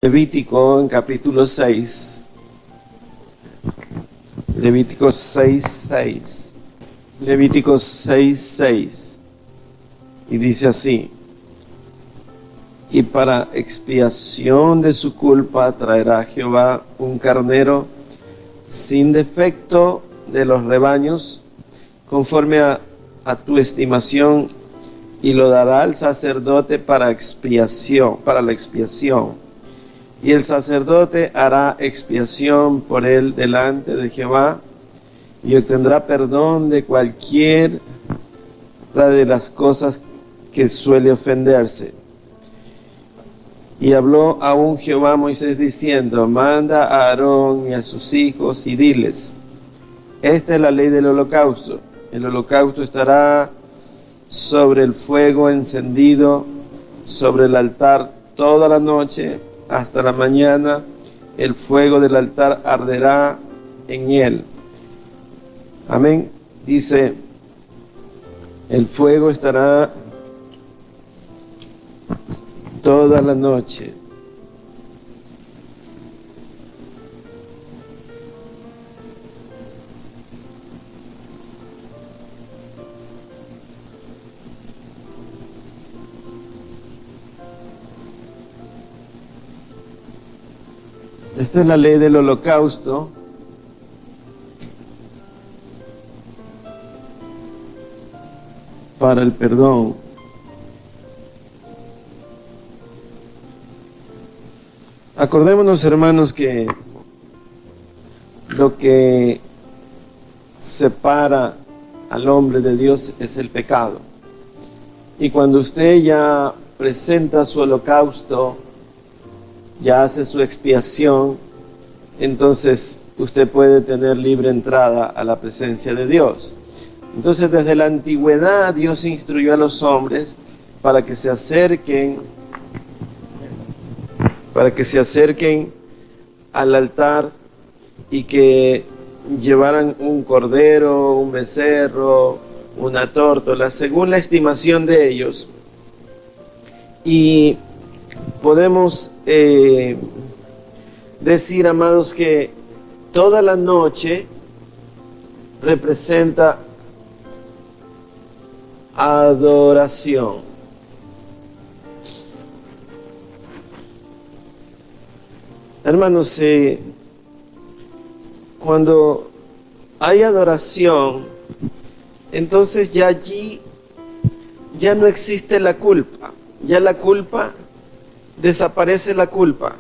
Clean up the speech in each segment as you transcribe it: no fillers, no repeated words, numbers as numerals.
Levítico en capítulo 6. Levítico 6:6. Levítico 6:6. Y dice así: y para expiación de su culpa traerá Jehová un carnero sin defecto de los rebaños, conforme a tu estimación, y lo dará al sacerdote para la expiación. Y el sacerdote hará expiación por él delante de Jehová, y obtendrá perdón de cualquiera de las cosas que suele ofenderse. Y habló aún Jehová a Moisés diciendo: manda a Aarón y a sus hijos y diles: esta es la ley del holocausto. El holocausto estará sobre el fuego encendido sobre el altar toda la noche hasta la mañana. El fuego del altar arderá en él. Amén. Dice: el fuego estará toda la noche. Esta es la ley del holocausto. Para el perdón. Acordémonos, hermanos, que lo que separa al hombre de Dios es el pecado. Y cuando usted ya presenta su holocausto, ya hace su expiación, entonces usted puede tener libre entrada a la presencia de Dios. Entonces, desde la antigüedad, Dios instruyó a los hombres para que se acerquen al altar y que llevaran un cordero, un becerro, una tórtola, según la estimación de ellos. Y podemos decir, amados, que toda la noche representa adoración. Hermanos, cuando hay adoración, entonces ya allí ya no existe la culpa. Ya la culpa desaparece, la culpa.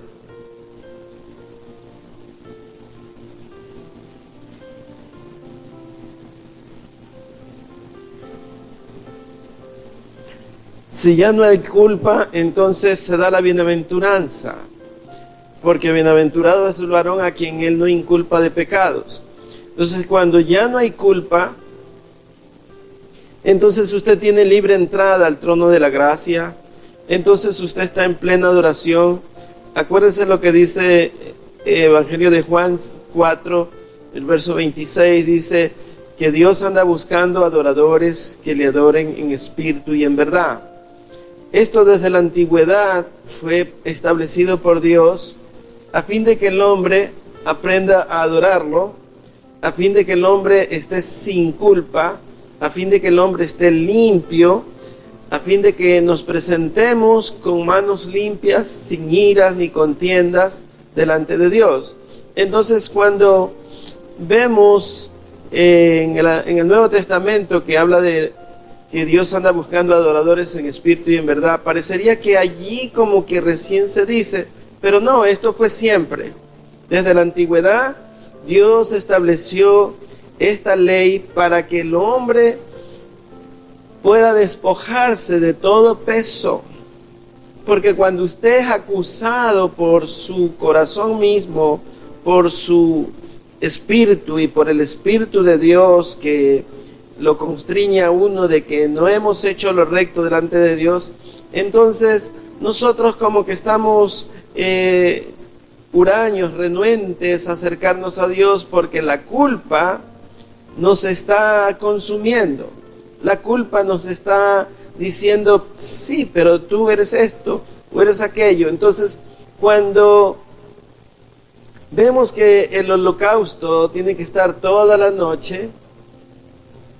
Si ya no hay culpa, entonces se da la bienaventuranza, porque bienaventurado es el varón a quien él no inculpa de pecados. Entonces, cuando ya no hay culpa, entonces usted tiene libre entrada al trono de la gracia. Entonces usted está en plena adoración. Acuérdese lo que dice Evangelio de Juan 4, el verso 26, dice que Dios anda buscando adoradores que le adoren en espíritu y en verdad. Esto desde la antigüedad fue establecido por Dios a fin de que el hombre aprenda a adorarlo, a fin de que el hombre esté sin culpa, a fin de que el hombre esté limpio, a fin de que nos presentemos con manos limpias, sin iras ni contiendas delante de Dios. Entonces, cuando vemos en el Nuevo Testamento que habla de que Dios anda buscando adoradores en espíritu y en verdad, parecería que allí como que recién se dice, pero no, esto fue siempre. Desde la antigüedad, Dios estableció esta ley para que el hombre pueda despojarse de todo peso. Porque cuando usted es acusado por su corazón mismo, por su espíritu y por el Espíritu de Dios que lo constriñe a uno de que no hemos hecho lo recto delante de Dios, entonces nosotros como que estamos huraños, renuentes a acercarnos a Dios, porque la culpa nos está consumiendo. La culpa nos está diciendo: sí, pero tú eres esto o eres aquello. Entonces Cuando vemos que el holocausto tiene que estar toda la noche,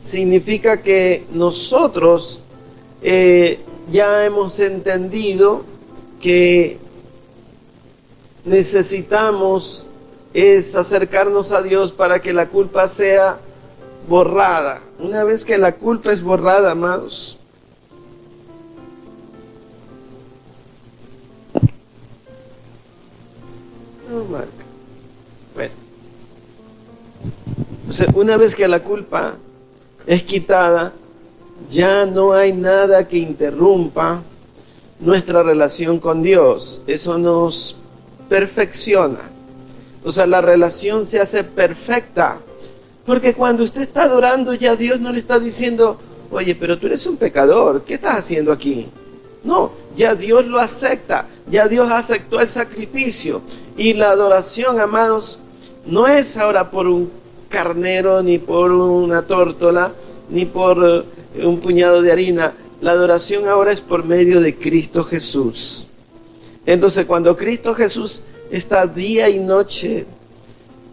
significa que nosotros ya hemos entendido que necesitamos es acercarnos a Dios para que la culpa sea borrada. Una vez que la culpa es borrada, amados, no marca. Bueno, o sea, una vez que la culpa es quitada, ya no hay nada que interrumpa nuestra relación con Dios. Eso nos perfecciona. O sea, la relación se hace perfecta. Porque cuando usted está adorando, ya Dios no le está diciendo, oye, pero tú eres un pecador, ¿qué estás haciendo aquí? No, ya Dios lo acepta, ya Dios aceptó el sacrificio. Y la adoración, amados, no es ahora por un carnero, ni por una tórtola, ni por un puñado de harina. La adoración ahora es por medio de Cristo Jesús. Entonces, cuando Cristo Jesús está día y noche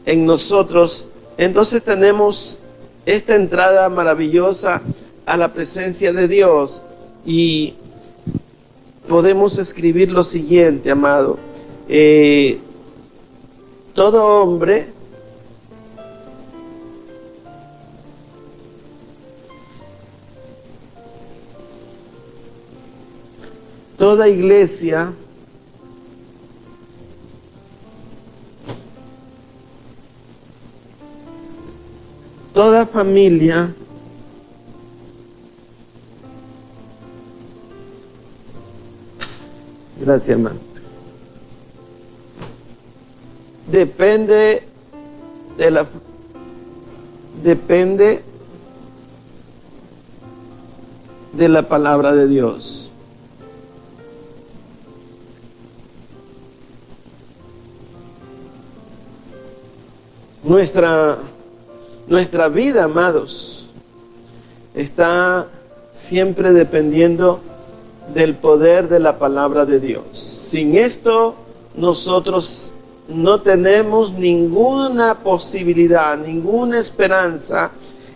en nosotros, entonces tenemos esta entrada maravillosa a la presencia de Dios. Y podemos escribir lo siguiente, amado. Todo hombre toda iglesia toda familia gracias, hermano, depende de la palabra de Dios. Nuestra vida, amados, está siempre dependiendo del poder de la palabra de Dios. Sin esto, nosotros no tenemos ninguna posibilidad, ninguna esperanza.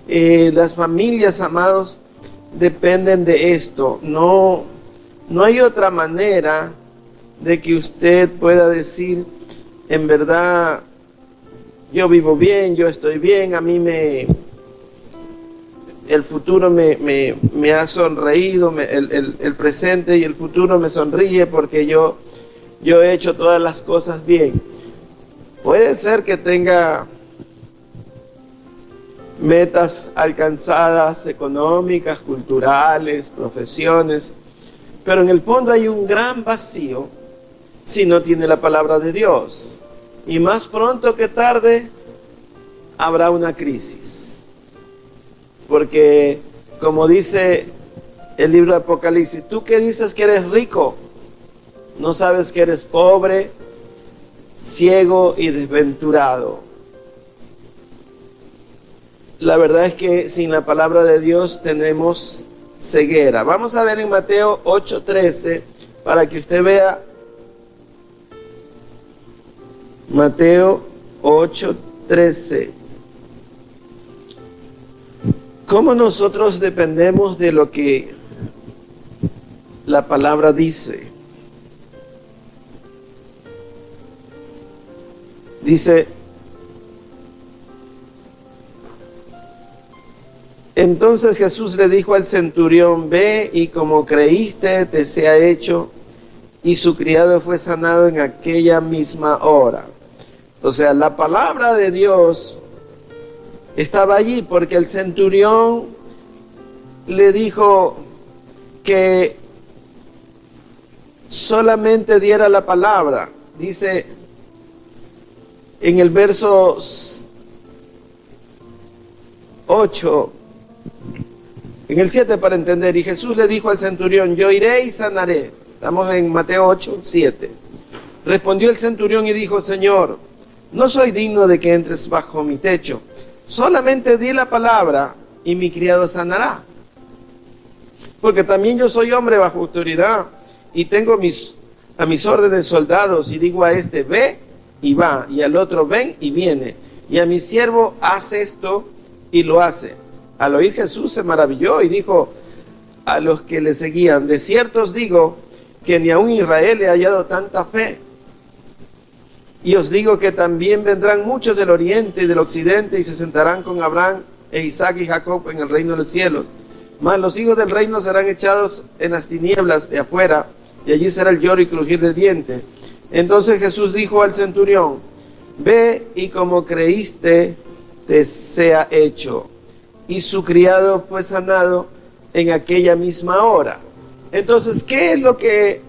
Las familias, amados, dependen de esto. No hay otra manera de que usted pueda decir, en verdad, yo vivo bien, yo estoy bien, a mí el futuro me ha sonreído, el presente y el futuro me sonríe porque yo he hecho todas las cosas bien. Puede ser que tenga metas alcanzadas, económicas, culturales, profesiones, pero en el fondo hay un gran vacío si no tiene la palabra de Dios. Y más pronto que tarde habrá una crisis. Porque, como dice el libro de Apocalipsis, tú que dices que eres rico, no sabes que eres pobre, ciego y desventurado. La verdad es que sin la palabra de Dios tenemos ceguera. Vamos a ver en Mateo 8:13 para que usted vea. Mateo 8:13. ¿Cómo nosotros dependemos de lo que la palabra dice? Dice, entonces Jesús le dijo al centurión, ve y como creíste te sea hecho, y su criado fue sanado en aquella misma hora. O sea, la palabra de Dios estaba allí porque el centurión le dijo que solamente diera la palabra. Dice en el verso 8, en el 7 para entender, y Jesús le dijo al centurión, yo iré y sanaré. Estamos en Mateo 8:7. Respondió el centurión y dijo, Señor, no soy digno de que entres bajo mi techo. Solamente di la palabra y mi criado sanará. Porque también yo soy hombre bajo autoridad y tengo a mis órdenes soldados y digo a este, ve y va, y al otro, ven y viene, y a mi siervo, haz esto y lo hace. Al oír Jesús se maravilló y dijo a los que le seguían, de cierto os digo que ni aun Israel he hallado tanta fe. Y os digo que también vendrán muchos del oriente y del occidente y se sentarán con Abraham e Isaac y Jacob en el reino de los cielos. Mas los hijos del reino serán echados en las tinieblas de afuera, y allí será el lloro y crujir de dientes. Entonces Jesús dijo al centurión, ve y como creíste te sea hecho. Y su criado fue sanado en aquella misma hora. Entonces, ¿qué es lo que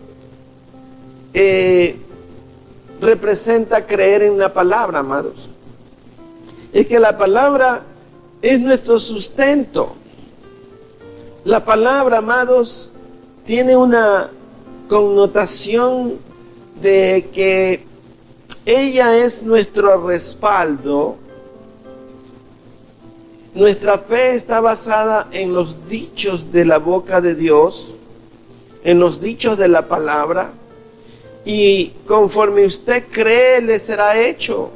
representa creer en la palabra, amados? Es que la palabra es nuestro sustento. La palabra, amados, tiene una connotación de que ella es nuestro respaldo. Nuestra fe está basada en los dichos de la boca de Dios, en los dichos de la palabra, y conforme usted cree, le será hecho.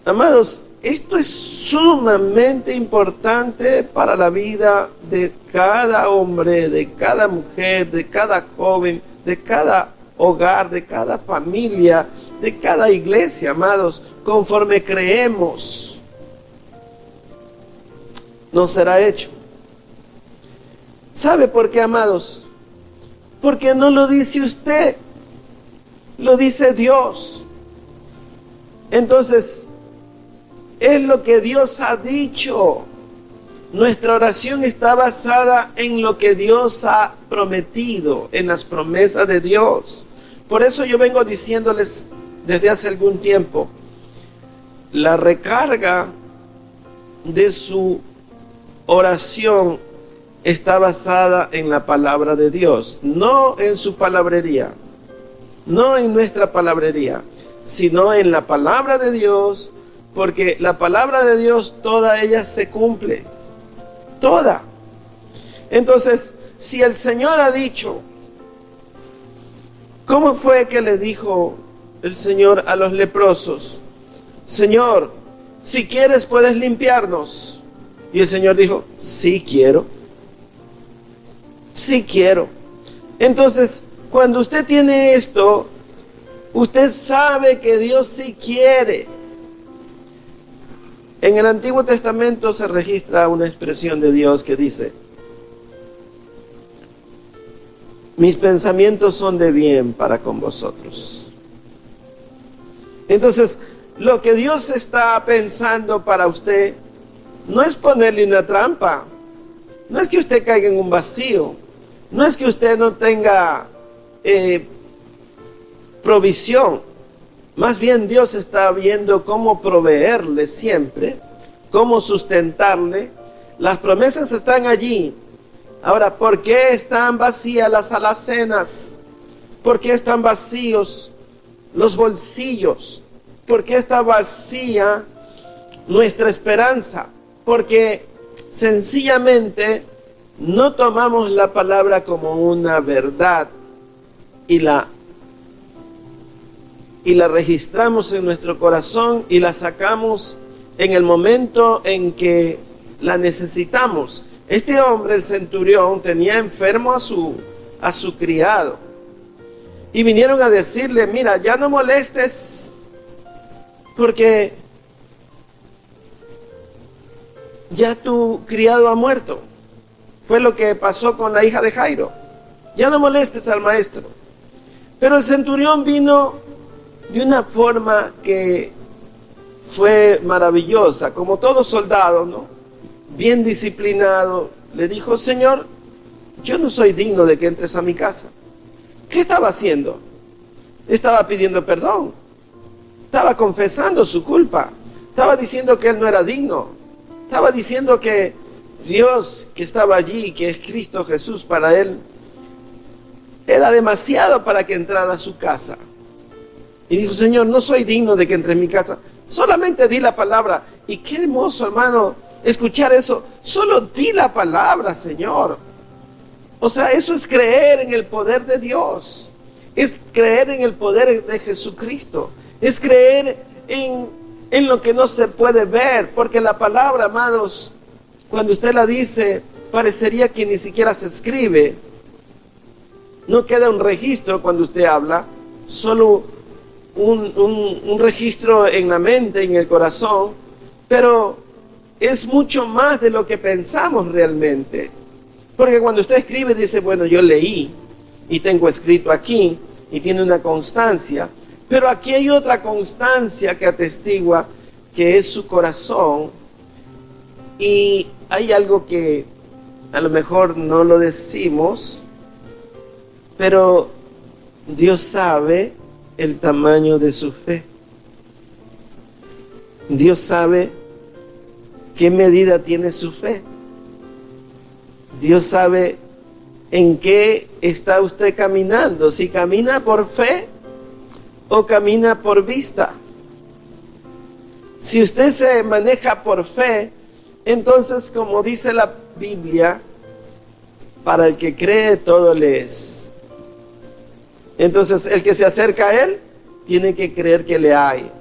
Amados, esto es sumamente importante para la vida de cada hombre, de cada mujer, de cada joven, de cada hogar, de cada familia, de cada iglesia, amados. Conforme creemos, nos será hecho. ¿Sabe por qué, amados? Porque no lo dice usted, lo dice Dios. Entonces, es lo que Dios ha dicho. Nuestra oración está basada en lo que Dios ha prometido, en las promesas de Dios. Por eso yo vengo diciéndoles desde hace algún tiempo, la recarga de su oración está basada en la palabra de Dios, no en su palabrería, no en nuestra palabrería, sino en la palabra de Dios, porque la palabra de Dios, toda ella se cumple, toda. Entonces, si el Señor ha dicho, ¿cómo fue que le dijo el Señor a los leprosos? Señor, si quieres puedes limpiarnos. Y el Señor dijo, sí quiero. Sí quiero. Entonces, cuando usted tiene esto, usted sabe que Dios sí quiere. En el Antiguo Testamento se registra una expresión de Dios que dice, mis pensamientos son de bien para con vosotros. Entonces, lo que Dios está pensando para usted no es ponerle una trampa, no es que usted caiga en un vacío, no es que usted no tenga provisión. Más bien Dios está viendo cómo proveerle siempre, cómo sustentarle. Las promesas están allí. Ahora, ¿por qué están vacías las alacenas? ¿Por qué están vacíos los bolsillos? ¿Por qué está vacía nuestra esperanza? Porque sencillamente no tomamos la palabra como una verdad y la registramos en nuestro corazón y la sacamos en el momento en que la necesitamos. Este hombre, el centurión, tenía enfermo a su criado. Y vinieron a decirle, mira, ya no molestes, porque ya tu criado ha muerto. Fue lo que pasó con la hija de Jairo. Ya no molestes al maestro. Pero el centurión vino de una forma que fue maravillosa, como todo soldado, ¿no? Bien disciplinado. Le dijo, Señor, yo no soy digno de que entres a mi casa. ¿Qué estaba haciendo? Estaba pidiendo perdón. Estaba confesando su culpa. Estaba diciendo que él no era digno. Estaba diciendo que Dios que estaba allí, que es Cristo Jesús para él, era demasiado para que entrara a su casa. Y dijo, Señor, no soy digno de que entre en mi casa. Solamente di la palabra. Y qué hermoso, hermano, escuchar eso. Solo di la palabra, Señor. O sea, eso es creer en el poder de Dios. es creer en el poder de Jesucristo, es creer en lo que no se puede ver, porque la palabra, amados, cuando usted la dice, parecería que ni siquiera se escribe. No queda un registro cuando usted habla, solo un registro en la mente, en el corazón, pero es mucho más de lo que pensamos realmente. Porque cuando usted escribe dice, bueno, yo leí y tengo escrito aquí y tiene una constancia, pero aquí hay otra constancia que atestigua que es su corazón, y hay algo que a lo mejor no lo decimos, pero Dios sabe el tamaño de su fe. Dios sabe qué medida tiene su fe. Dios sabe en qué está usted caminando, si camina por fe o camina por vista. Si usted se maneja por fe, entonces, como dice la Biblia, para el que cree todo le es. Entonces, el que se acerca a él tiene que creer que le hay.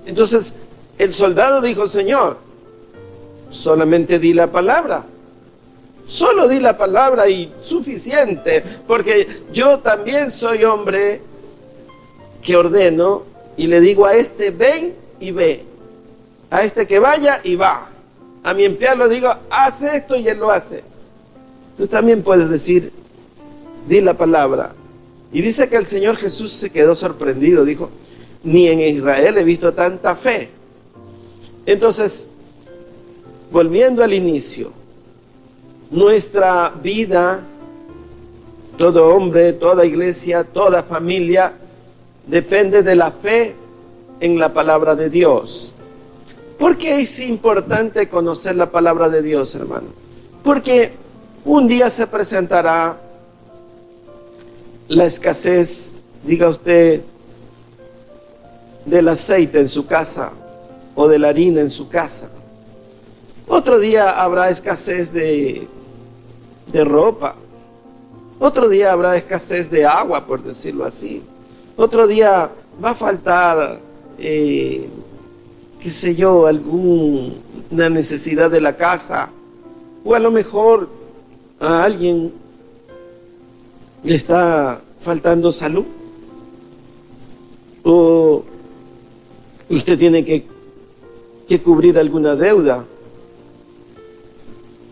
Entonces, el soldado dijo, Señor, solamente di la palabra. Solo di la palabra y suficiente, porque yo también soy hombre que ordeno y le digo a este, ven y ve. A este que vaya y va. A mi empleado le digo, haz esto y él lo hace. Tú también puedes decir, di la palabra. Y dice que el Señor Jesús se quedó sorprendido. Dijo, ni en Israel he visto tanta fe. Entonces, volviendo al inicio, nuestra vida, todo hombre, toda iglesia, toda familia, depende de la fe en la palabra de Dios. ¿Por qué es importante conocer la palabra de Dios, hermano? Porque un día se presentará la escasez, diga usted, del aceite en su casa o de la harina en su casa. Otro día habrá escasez de ropa. Otro día habrá escasez de agua, por decirlo así. Otro día va a faltar, qué sé yo, alguna necesidad de la casa. O a lo mejor a alguien le está faltando salud. O usted tiene que cubrir alguna deuda.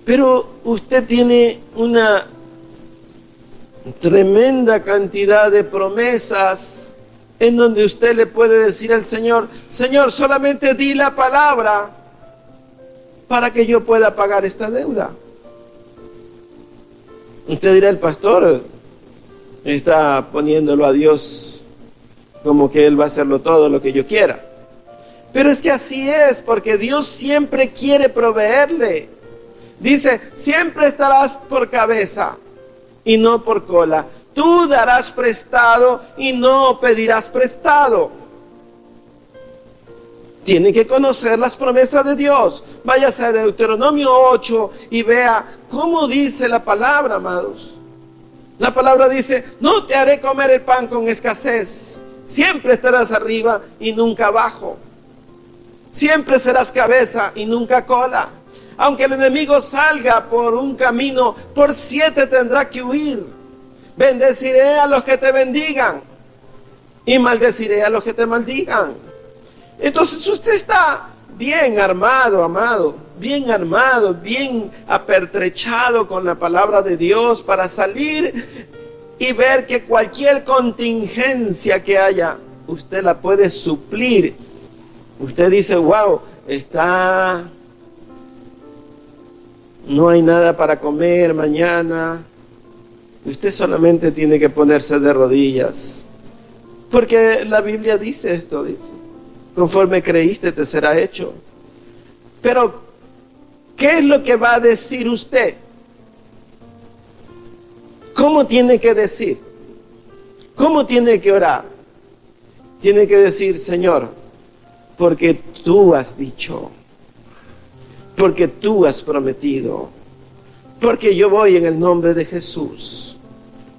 Pero usted tiene una tremenda cantidad de promesas en donde usted le puede decir al Señor, Señor, solamente di la palabra para que yo pueda pagar esta deuda. Usted dirá, el pastor está poniéndolo a Dios como que Él va a hacerlo todo lo que yo quiera. Pero es que así es, porque Dios siempre quiere proveerle. Dice, siempre estarás por cabeza y no por cola. Tú darás prestado y no pedirás prestado. Tiene que conocer las promesas de Dios. Váyase a Deuteronomio 8 y vea cómo dice la palabra, amados. La palabra dice, no te haré comer el pan con escasez. Siempre estarás arriba y nunca abajo. Siempre serás cabeza y nunca cola. Aunque el enemigo salga por un camino, por 7 tendrá que huir. Bendeciré a los que te bendigan y maldeciré a los que te maldigan. Entonces usted está bien armado, amado, bien armado, bien apertrechado con la palabra de Dios para salir y ver que cualquier contingencia que haya, usted la puede suplir. Usted dice, wow, no hay nada para comer mañana. Usted solamente tiene que ponerse de rodillas. Porque la Biblia dice esto, dice, conforme creíste te será hecho. Pero, ¿qué es lo que va a decir usted? ¿Cómo tiene que decir? ¿Cómo tiene que orar? Tiene que decir, Señor, porque tú has dicho, porque tú has prometido, porque yo voy en el nombre de Jesús,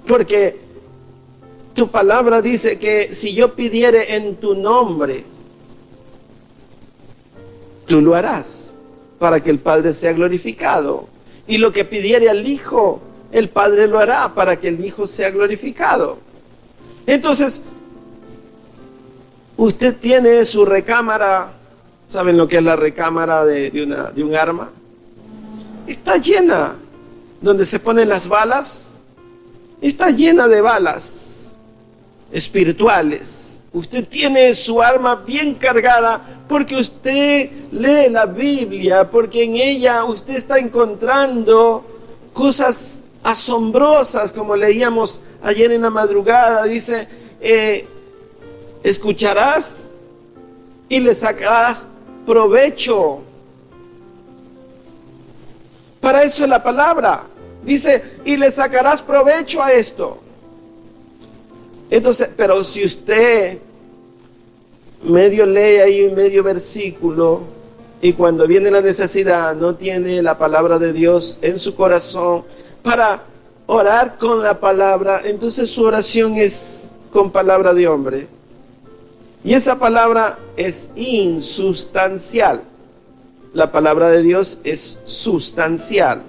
porque Tu palabra dice que si yo pidiere en tu nombre, tú lo harás para que el Padre sea glorificado. Y lo que pidiere al Hijo, el Padre lo hará para que el Hijo sea glorificado. Entonces, usted tiene su recámara. ¿Saben lo que es la recámara de un arma? Está llena. Donde se ponen las balas, está llena de balas espirituales. Usted tiene su arma bien cargada porque usted lee la Biblia, porque en ella usted está encontrando cosas asombrosas, como leíamos ayer en la madrugada. Dice, escucharás y le sacarás provecho. Para eso es la palabra. Dice, y le sacarás provecho a esto. Entonces, pero si usted medio lee ahí medio versículo y cuando viene la necesidad no tiene la palabra de Dios en su corazón para orar con la palabra, entonces su oración es con palabra de hombre. Y esa palabra es insustancial. La palabra de Dios es sustancial.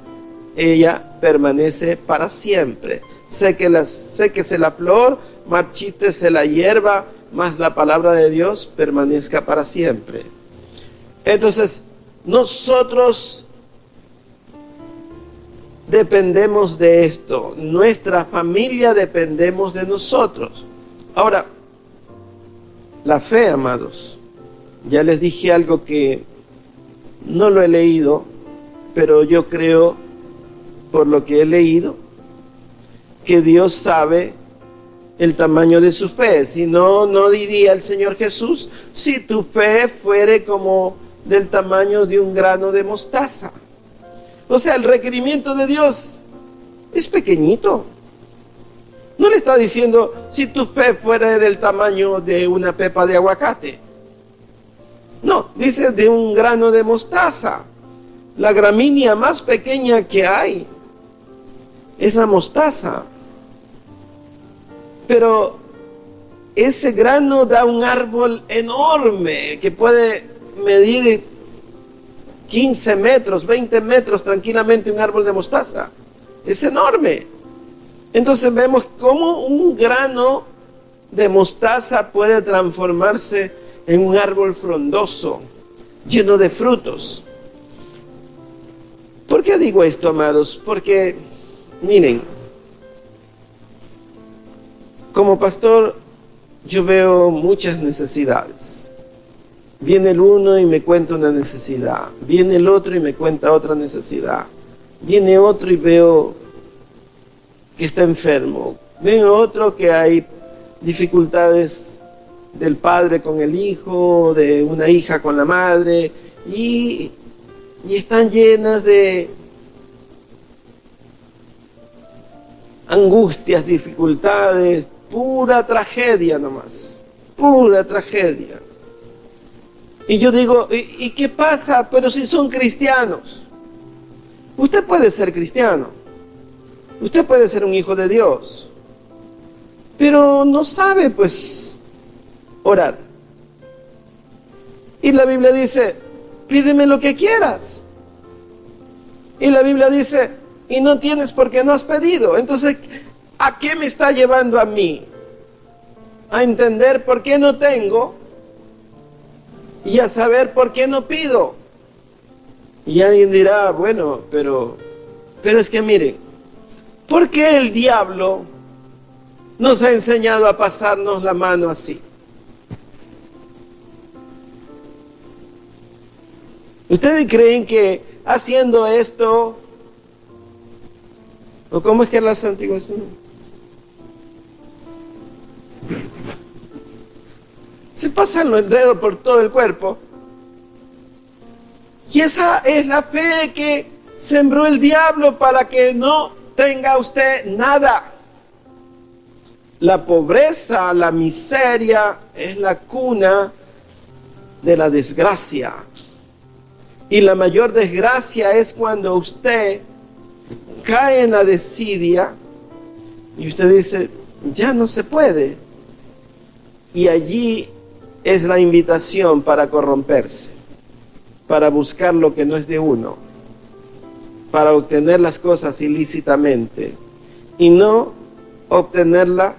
Ella permanece para siempre. Séquese la flor, marchítese la hierba, mas la palabra de Dios permanezca para siempre. Entonces, nosotros dependemos de esto. Nuestra familia dependemos de nosotros. Ahora, la fe, amados. Ya les dije algo que no lo he leído, pero yo creo, por lo que he leído, que Dios sabe el tamaño de su fe. Si no, no diría el Señor Jesús, si tu fe fuere como del tamaño de un grano de mostaza. O sea, el requerimiento de Dios es pequeñito. No le está diciendo, si tu fe fuera del tamaño de una pepa de aguacate. No, dice de un grano de mostaza. La gramínea más pequeña que hay es la mostaza. Pero ese grano da un árbol enorme que puede medir 15 metros, 20 metros tranquilamente, un árbol de mostaza. Es enorme. Entonces vemos cómo un grano de mostaza puede transformarse en un árbol frondoso, lleno de frutos. ¿Por qué digo esto, amados? Porque, miren, como pastor, yo veo muchas necesidades. Viene el uno y me cuenta una necesidad. Viene el otro y me cuenta otra necesidad. Viene otro y veo que está enfermo. Veo otro que hay dificultades del padre con el hijo, de una hija con la madre, y están llenas de angustias, dificultades, pura tragedia nomás, pura tragedia. Y yo digo, ¿y qué pasa? Pero si son cristianos. Usted puede ser cristiano, usted puede ser un hijo de Dios, pero no sabe pues orar. Y la Biblia dice, pídeme lo que quieras. Y la Biblia dice, y no tienes porque no has pedido. Entonces, ¿a qué me está llevando a mí? A entender por qué no tengo y a saber por qué no pido. Y alguien dirá, bueno, pero es que miren, ¿por qué el diablo nos ha enseñado a pasarnos la mano así? ¿Ustedes creen que haciendo esto, o cómo es que las antiguas? Se pasan el dedo por todo el cuerpo. Y esa es la fe que sembró el diablo para que no tenga usted nada. La pobreza, la miseria es la cuna de la desgracia. Y la mayor desgracia es cuando usted cae en la desidia y usted dice, ya no se puede. Y allí es la invitación para corromperse, para buscar lo que no es de uno, para obtener las cosas ilícitamente y no obtenerla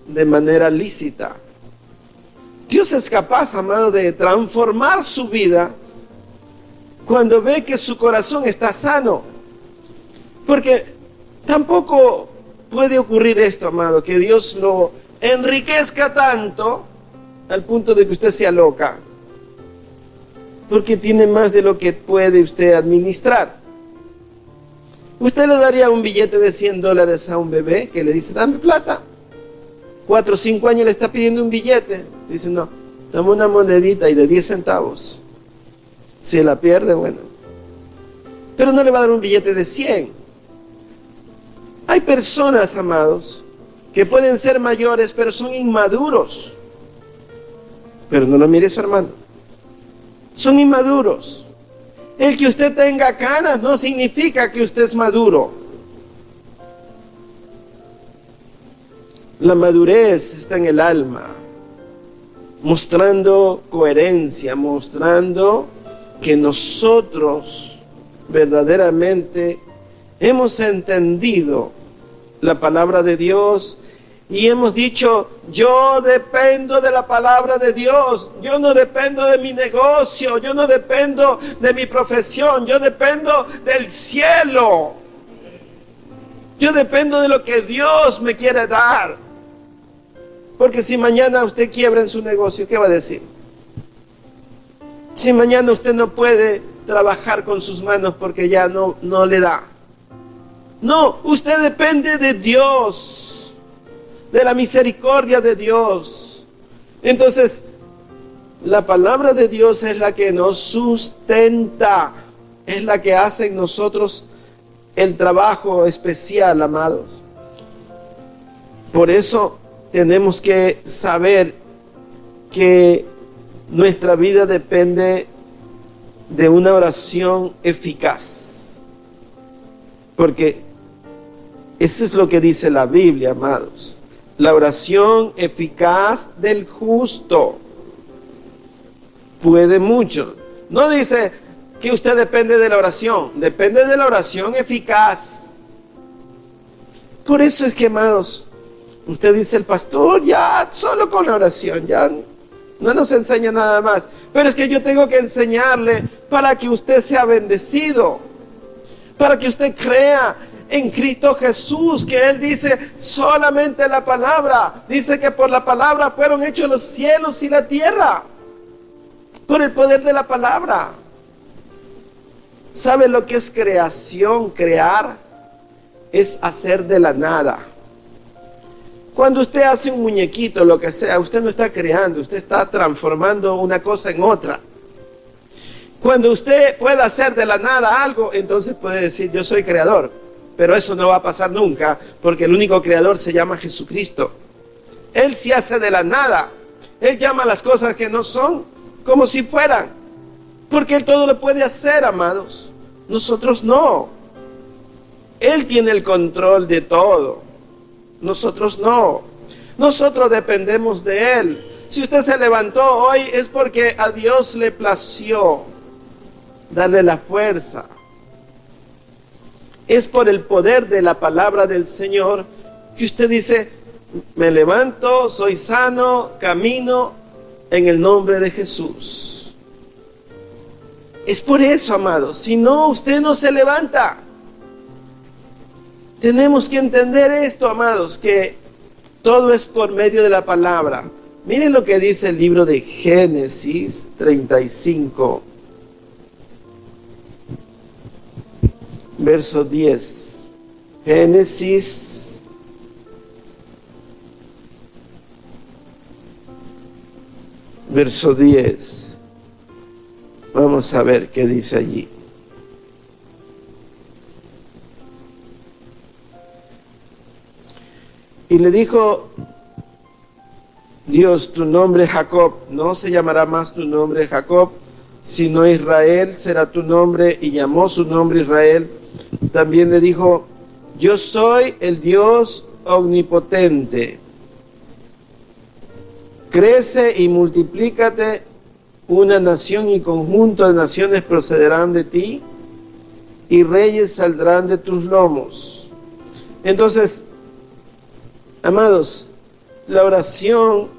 de manera lícita. Dios es capaz, amado, de transformar su vida cuando ve que su corazón está sano. Porque tampoco puede ocurrir esto, amado, que Dios lo enriquezca tanto al punto de que usted sea loca, porque tiene más de lo que puede usted administrar. Usted le daría un billete de $100 a un bebé que le dice, dame plata. 4 o 5 años le está pidiendo un billete. Dice, no, toma una monedita y de 10 centavos. Si la pierde, bueno. Pero no le va a dar un billete de 100. Hay personas, amados, que pueden ser mayores, pero son inmaduros. Pero no lo mire su hermano. Son inmaduros. El que usted tenga canas no significa que usted es maduro. La madurez está en el alma, mostrando coherencia, mostrando que nosotros verdaderamente hemos entendido la palabra de Dios y hemos dicho, yo dependo de la palabra de Dios, yo no dependo de mi negocio, yo no dependo de mi profesión, yo dependo del cielo, yo dependo de lo que Dios me quiere dar. Porque si mañana usted quiebra en su negocio, ¿qué va a decir? Si mañana usted no puede trabajar con sus manos porque ya no le da. No, usted depende de Dios, de la misericordia de Dios. Entonces, la palabra de Dios es la que nos sustenta, es la que hace en nosotros el trabajo especial, amados. Por eso tenemos que saber que nuestra vida depende de una oración eficaz. Porque eso es lo que dice la Biblia, amados. La oración eficaz del justo puede mucho. No dice que usted depende de la oración, depende de la oración eficaz. Por eso es que, amados, usted dice, el pastor, ya solo con la oración, ya no nos enseña nada más. Pero es que yo tengo que enseñarle para que usted sea bendecido, para que usted crea en Cristo Jesús, que Él dice solamente la palabra. Dice que por la palabra fueron hechos los cielos y la tierra, por el poder de la palabra. ¿Sabe lo que es creación? Crear es hacer de la nada. Cuando usted hace un muñequito, lo que sea, usted no está creando, usted está transformando una cosa en otra. Cuando usted pueda hacer de la nada algo, entonces puede decir, yo soy creador. Pero eso no va a pasar nunca, porque el único creador se llama Jesucristo. Él sí hace de la nada. Él llama las cosas que no son como si fueran. Porque Él todo lo puede hacer, amados. Nosotros no. Él tiene el control de todo. Nosotros no. Nosotros dependemos de Él. Si usted se levantó hoy es porque a Dios le plació darle la fuerza. Es por el poder de la palabra del Señor que usted dice, me levanto, soy sano, camino en el nombre de Jesús. Es por eso, amados. Si no, usted no se levanta. Tenemos que entender esto, amados, que todo es por medio de la palabra. Miren lo que dice el libro de Génesis 35, verso 10. Génesis verso 10. Vamos a ver qué dice allí. Y le dijo Dios, tu nombre Jacob, no se llamará más tu nombre Jacob, sino Israel será tu nombre, y llamó su nombre Israel. También le dijo, yo soy el Dios omnipotente. Crece y multiplícate, una nación y conjunto de naciones procederán de ti, y reyes saldrán de tus lomos. Entonces, amados, la oración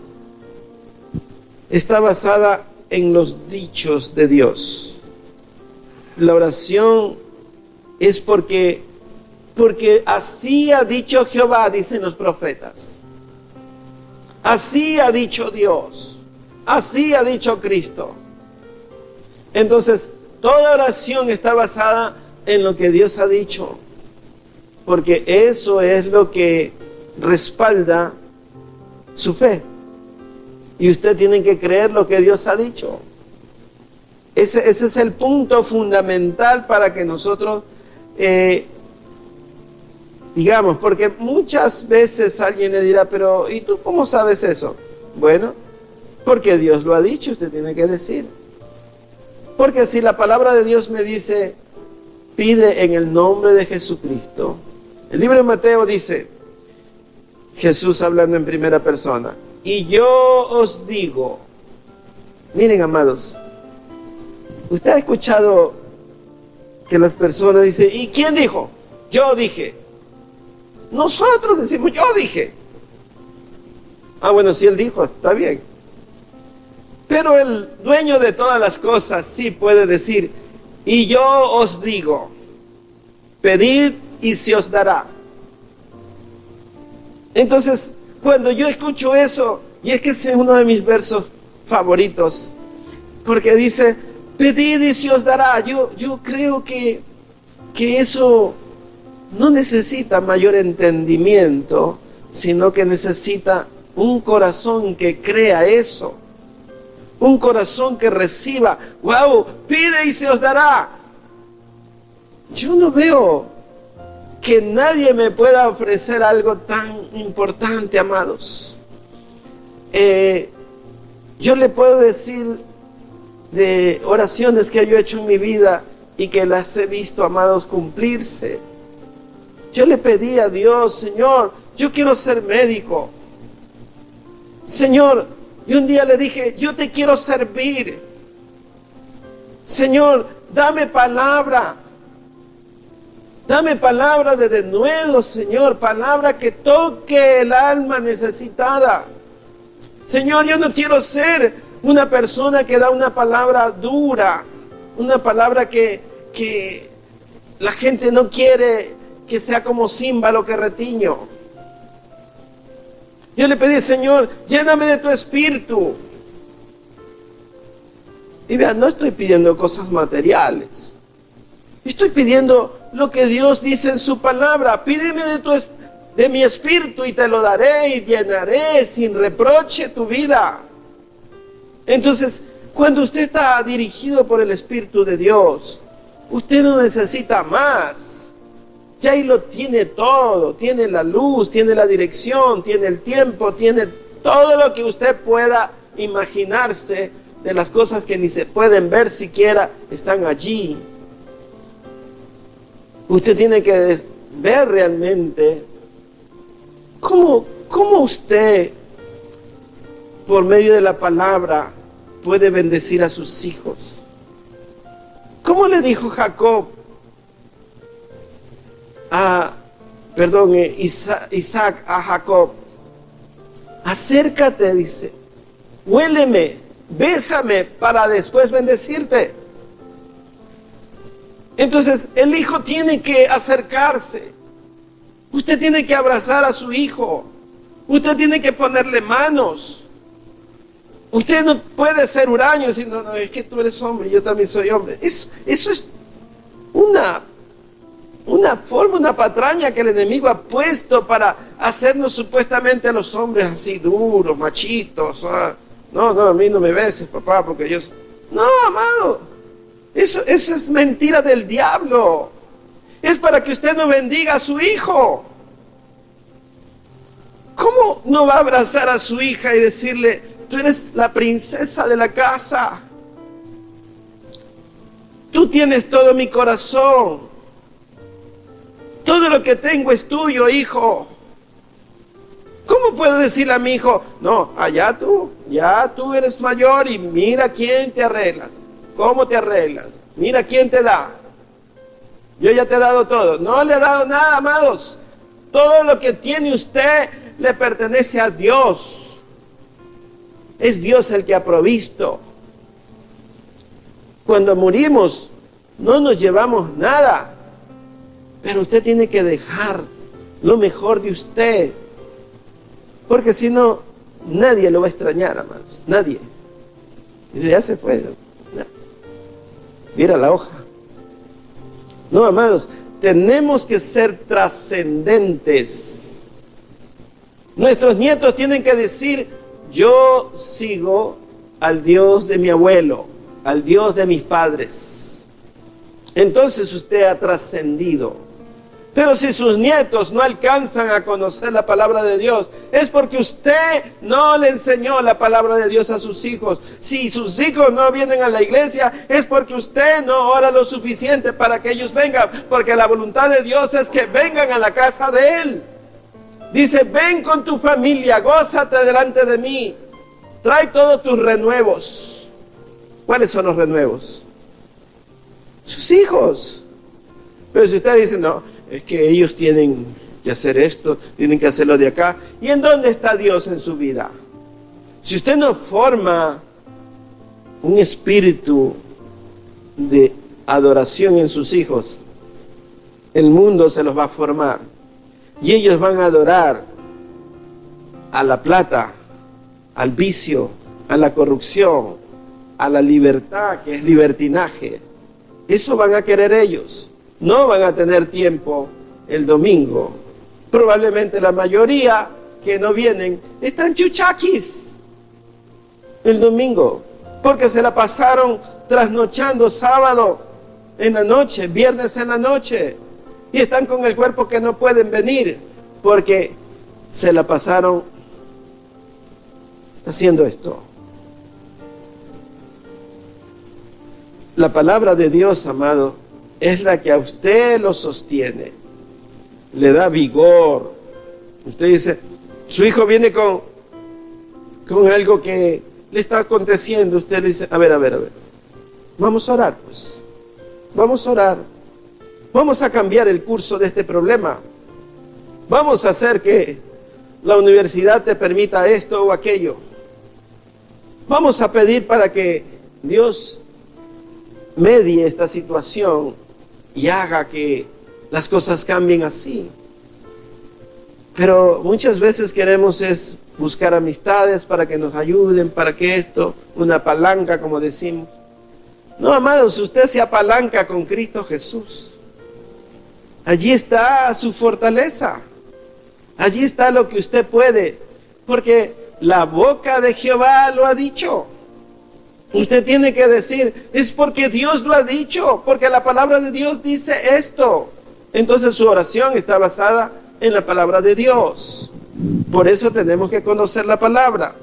está basada en los dichos de Dios. La oración es porque así ha dicho Jehová, dicen los profetas. Así ha dicho Dios. Así ha dicho Cristo. Entonces, toda oración está basada en lo que Dios ha dicho, porque eso es lo que respalda su fe. Y usted tiene que creer lo que Dios ha dicho. Ese es el punto fundamental para que nosotros digamos, porque muchas veces alguien le dirá, pero ¿y tú cómo sabes eso? Bueno, porque Dios lo ha dicho, usted tiene que decir. Porque si la palabra de Dios me dice, pide en el nombre de Jesucristo. El libro de Mateo dice, Jesús hablando en primera persona, y yo os digo, miren amados, usted ha escuchado que las personas dicen, ¿y quién dijo? Yo dije. Nosotros decimos, yo dije. Ah, bueno, si él dijo, está bien. Pero el dueño de todas las cosas sí puede decir, y yo os digo, pedid y se os dará. Entonces, cuando yo escucho eso, y es que ese es uno de mis versos favoritos, porque dice, pedid y se os dará. Yo creo que eso no necesita mayor entendimiento, sino que necesita un corazón que crea eso. Un corazón que reciba, wow, pide y se os dará. Yo no veo que nadie me pueda ofrecer algo tan importante, amados. Yo le puedo decir de oraciones que yo he hecho en mi vida y que las he visto, amados, cumplirse. Yo le pedí a Dios, Señor, yo quiero ser médico. Señor, y un día le dije, yo te quiero servir. Señor, dame palabra. Dame palabra de denuedo, Señor. Palabra que toque el alma necesitada. Señor, yo no quiero ser una persona que da una palabra dura. Una palabra que la gente no quiere que sea como címbalo que retiño. Yo le pedí, Señor, lléname de tu espíritu. Y vean, no estoy pidiendo cosas materiales. Estoy pidiendo lo que Dios dice en su palabra. Pídeme de mi espíritu y te lo daré y llenaré sin reproche tu vida. Entonces, cuando usted está dirigido por el Espíritu de Dios, usted no necesita más. Ya ahí lo tiene todo, tiene la luz, tiene la dirección, tiene el tiempo, tiene todo lo que usted pueda imaginarse de las cosas que ni se pueden ver siquiera, están allí. Usted tiene que ver realmente cómo usted, por medio de la palabra, puede bendecir a sus hijos. ¿Cómo le dijo Jacob? Isaac a Jacob, acércate, dice, huéleme, bésame para después bendecirte. Entonces el hijo tiene que acercarse, usted tiene que abrazar a su hijo, usted tiene que ponerle manos. Usted no puede ser huraño y decir, no, es que tú eres hombre, yo también soy hombre. Eso es una forma, una patraña que el enemigo ha puesto para hacernos supuestamente a los hombres así duros, machitos. No, a mí no me beses, papá, porque yo... No, amado, eso es mentira del diablo. Es para que usted no bendiga a su hijo. ¿Cómo no va a abrazar a su hija y decirle, tú eres la princesa de la casa? Tú tienes todo mi corazón. Todo lo que tengo es tuyo, hijo. ¿Cómo puedo decirle a mi hijo, no, allá tú, ya tú eres mayor y mira quién te arreglas? ¿Cómo te arreglas? Mira quién te da. Yo ya te he dado todo. No le he dado nada, amados. Todo lo que tiene usted le pertenece a Dios. Es Dios el que ha provisto. Cuando morimos, no nos llevamos nada. Pero usted tiene que dejar lo mejor de usted. Porque si no, nadie lo va a extrañar, amados. Nadie. Dice, ya se fue. Mira la hoja. No, amados, tenemos que ser trascendentes. Nuestros nietos tienen que decir, yo sigo al Dios de mi abuelo, al Dios de mis padres. Entonces usted ha trascendido. Pero si sus nietos no alcanzan a conocer la palabra de Dios, es porque usted no le enseñó la palabra de Dios a sus hijos. Si sus hijos no vienen a la iglesia, es porque usted no ora lo suficiente para que ellos vengan. Porque la voluntad de Dios es que vengan a la casa de Él. Dice, ven con tu familia, gózate delante de mí. Trae todos tus renuevos. ¿Cuáles son los renuevos? Sus hijos. Pero si usted dice, no, es que ellos tienen que hacer esto, tienen que hacerlo de acá. ¿Y en dónde está Dios en su vida? Si usted no forma un espíritu de adoración en sus hijos, el mundo se los va a formar. Y ellos van a adorar a la plata, al vicio, a la corrupción, a la libertad, que es libertinaje. Eso van a querer ellos. No van a tener tiempo el domingo. Probablemente la mayoría que no vienen están chuchaquis el domingo, porque se la pasaron trasnochando sábado en la noche, viernes en la noche, y están con el cuerpo que no pueden venir porque se la pasaron haciendo esto. La palabra de Dios, amado, es la que a usted lo sostiene, le da vigor. Usted dice, su hijo viene con algo que le está aconteciendo. Usted le dice, a ver, vamos a orar, pues. Vamos a orar. Vamos a cambiar el curso de este problema. Vamos a hacer que la universidad te permita esto o aquello. Vamos a pedir para que Dios medie esta situación y haga que las cosas cambien así. Pero muchas veces queremos es buscar amistades para que nos ayuden, para que esto, una palanca como decimos. No, amados, usted se apalanca con Cristo Jesús. Allí está su fortaleza. Allí está lo que usted puede, porque la boca de Jehová lo ha dicho. Usted tiene que decir, es porque Dios lo ha dicho, porque la palabra de Dios dice esto. Entonces su oración está basada en la palabra de Dios. Por eso tenemos que conocer la palabra.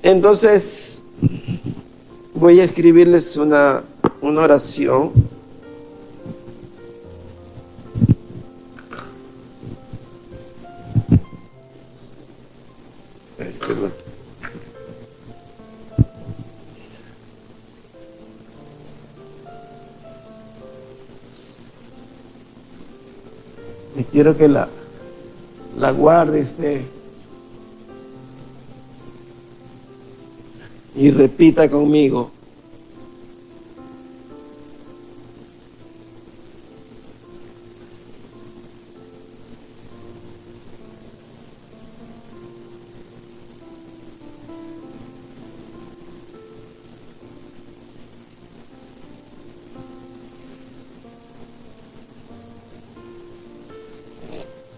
Entonces voy a escribirles una oración. Y quiero que la guarde usted y repita conmigo.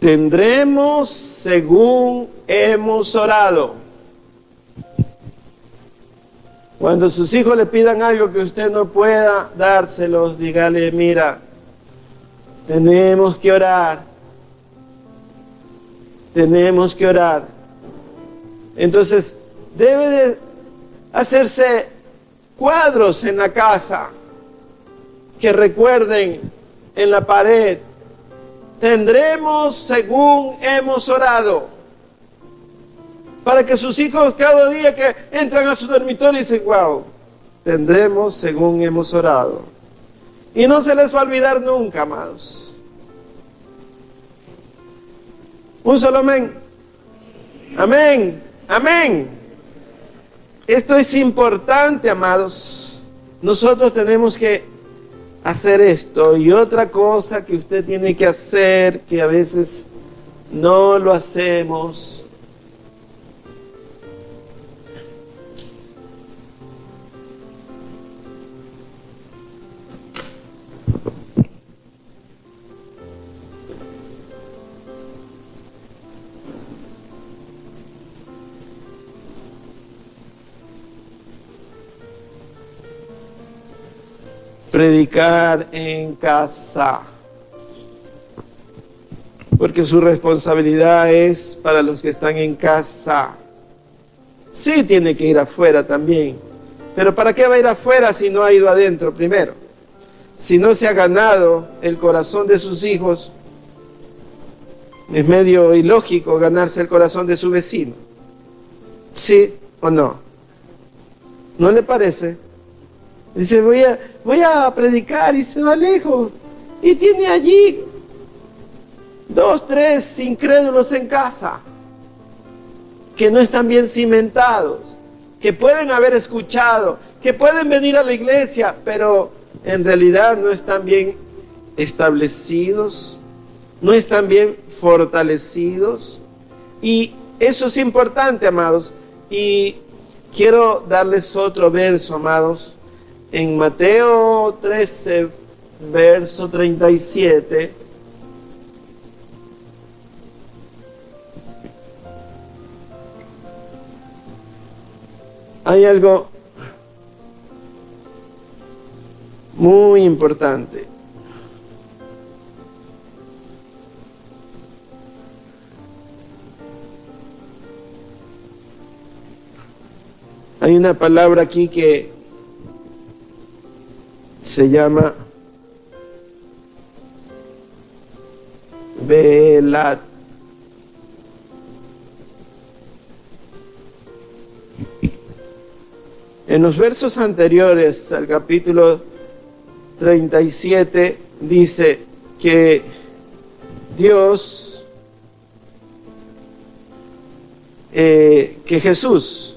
Tendremos según hemos orado. Cuando sus hijos le pidan algo que usted no pueda dárselos, dígale, mira, tenemos que orar. Tenemos que orar. Entonces, debe de hacerse cuadros en la casa que recuerden en la pared tendremos según hemos orado. Para que sus hijos cada día que entran a su dormitorio dicen, wow, tendremos según hemos orado. Y no se les va a olvidar nunca, amados. Un solo amén. Amén. Amén. Esto es importante, amados. Nosotros tenemos que hacer esto. Y otra cosa que usted tiene que hacer, que a veces no lo hacemos, predicar en casa, porque su responsabilidad es para los que están en casa. Sí tiene que ir afuera también, pero ¿para qué va a ir afuera si no ha ido adentro primero? Si no se ha ganado el corazón de sus hijos, es medio ilógico ganarse el corazón de su vecino. ¿Sí o no? ¿No le parece? Dice, voy a predicar y se va lejos. Y tiene allí 2, 3 incrédulos en casa que no están bien cimentados, que pueden haber escuchado, que pueden venir a la iglesia, pero en realidad no están bien establecidos, no están bien fortalecidos. Y eso es importante, amados. Y quiero darles otro verso, amados. En Mateo 13, verso 37, hay algo muy importante. Hay una palabra aquí que se llama velad. En los versos anteriores al capítulo 37 dice que Dios, que Jesús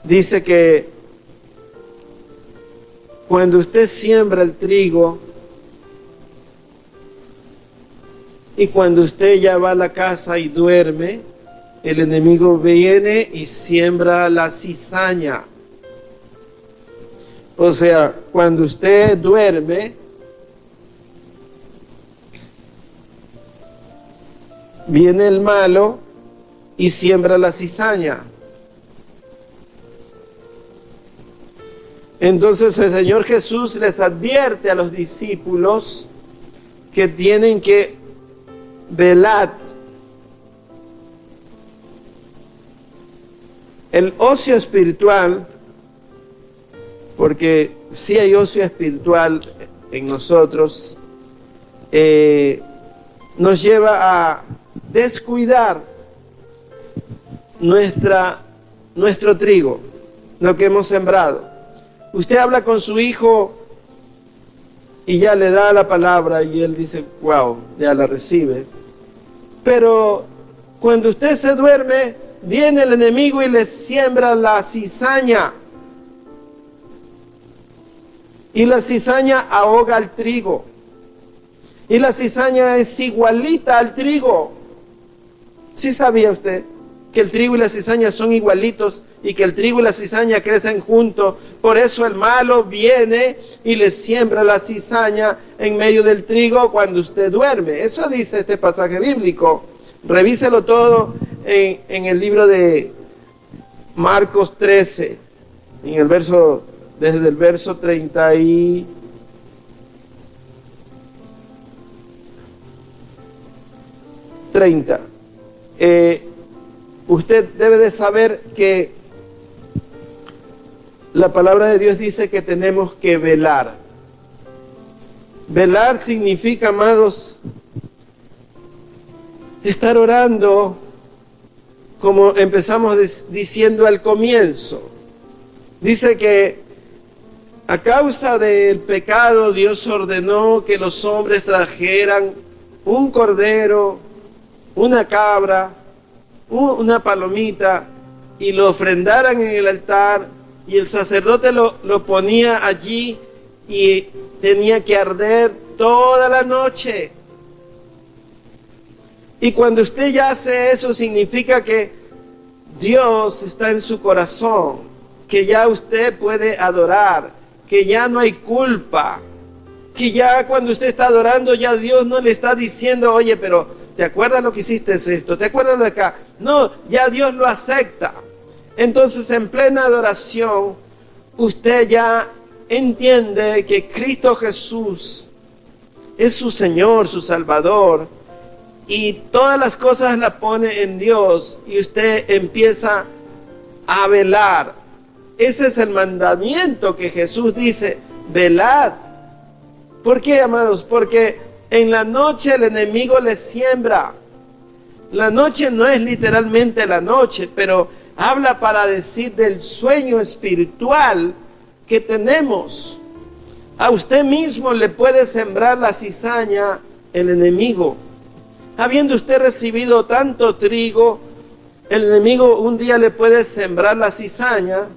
dice que cuando usted siembra el trigo y cuando usted ya va a la casa y duerme, el enemigo viene y siembra la cizaña. O sea, cuando usted duerme, viene el malo y siembra la cizaña. Entonces el Señor Jesús les advierte a los discípulos que tienen que velar. El ocio espiritual, porque sí hay ocio espiritual en nosotros, nos lleva a descuidar nuestro trigo, lo que hemos sembrado. Usted habla con su hijo y ya le da la palabra y él dice, wow, ya la recibe. Pero cuando usted se duerme, viene el enemigo y le siembra la cizaña. Y la cizaña ahoga al trigo. Y la cizaña es igualita al trigo. ¿Sí sabía usted que el trigo y la cizaña son igualitos y que el trigo y la cizaña crecen juntos? Por eso el malo viene y le siembra la cizaña en medio del trigo cuando usted duerme. Eso dice este pasaje bíblico. Revíselo todo en el libro de Marcos 13, desde el verso 30 y 30. Usted debe de saber que la palabra de Dios dice que tenemos que velar. Velar significa, amados, estar orando como empezamos diciendo al comienzo. Dice que a causa del pecado Dios ordenó que los hombres trajeran un cordero, una cabra, una palomita y lo ofrendaran en el altar, y el sacerdote lo ponía allí y tenía que arder toda la noche. Y cuando usted ya hace eso, significa que Dios está en su corazón, que ya usted puede adorar, que ya no hay culpa, que ya cuando usted está adorando, ya Dios no le está diciendo, oye, pero ¿te acuerdas lo que hiciste esto? ¿Te acuerdas de acá? No, ya Dios lo acepta. Entonces, en plena adoración, usted ya entiende que Cristo Jesús es su Señor, su Salvador, y todas las cosas las pone en Dios, y usted empieza a velar. Ese es el mandamiento que Jesús dice, velad. ¿Por qué, amados? Porque en la noche el enemigo le siembra. La noche no es literalmente la noche, pero habla para decir del sueño espiritual que tenemos. A usted mismo le puede sembrar la cizaña el enemigo. Habiendo usted recibido tanto trigo, el enemigo un día le puede sembrar la cizaña,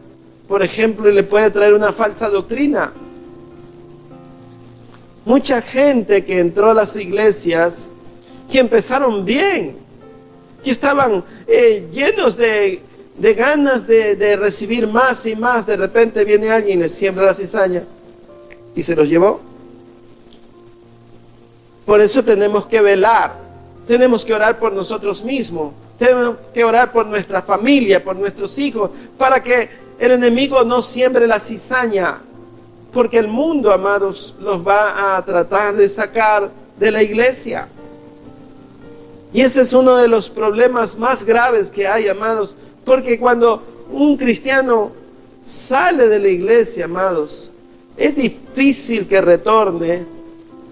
por ejemplo, y le puede traer una falsa doctrina. Mucha gente que entró a las iglesias, que empezaron bien, que estaban llenos de ganas de recibir más y más, de repente viene alguien y les siembra la cizaña y se los llevó. Por eso tenemos que velar, tenemos que orar por nosotros mismos, tenemos que orar por nuestra familia, por nuestros hijos, para que el enemigo no siembre la cizaña, porque el mundo, amados, los va a tratar de sacar de la iglesia. Y ese es uno de los problemas más graves que hay, amados, porque cuando un cristiano sale de la iglesia, amados, es difícil que retorne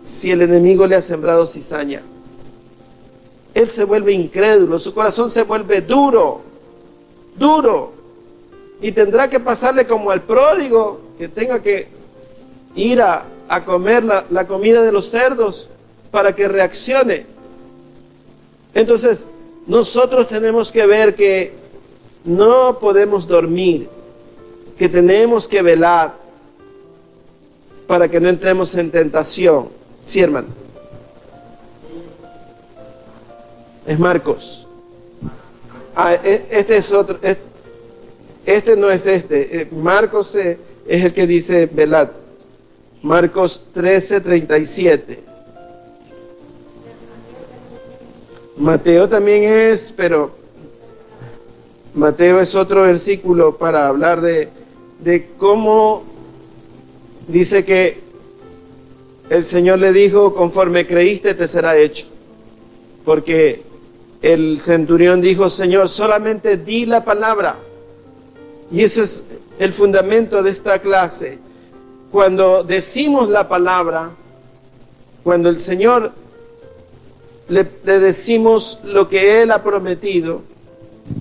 si el enemigo le ha sembrado cizaña. Él se vuelve incrédulo, su corazón se vuelve duro, y tendrá que pasarle como al pródigo, que tenga que ir a comer la comida de los cerdos para que reaccione. Entonces, nosotros tenemos que ver que no podemos dormir, que tenemos que velar para que no entremos en tentación. Sí, hermano. Es Marcos. Este es otro. Este no es este. Marcos es el que dice velad. Marcos 13:37. Mateo también es, pero Mateo es otro versículo para hablar de cómo dice que el Señor le dijo, conforme creíste te será hecho. Porque el centurión dijo, Señor, solamente di la palabra. Y eso es el fundamento de esta clase. Cuando decimos la palabra, cuando el Señor le decimos lo que Él ha prometido,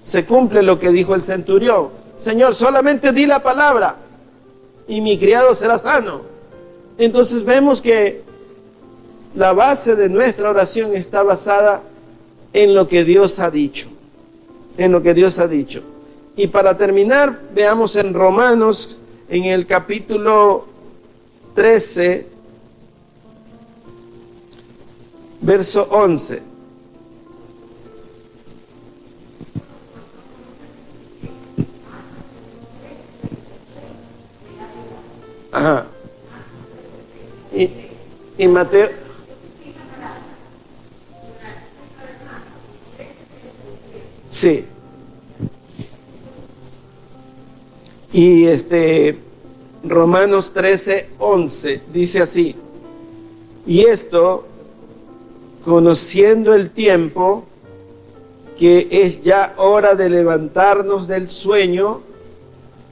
se cumple lo que dijo el centurión. Señor, solamente di la palabra y mi criado será sano. Entonces vemos que la base de nuestra oración está basada en lo que Dios ha dicho. En lo que Dios ha dicho. Y para terminar, veamos en Romanos, en el capítulo 13, verso 11. Ajá. Y Mateo. Sí. Y Romanos 13:11 dice así: y esto, conociendo el tiempo, que es ya hora de levantarnos del sueño,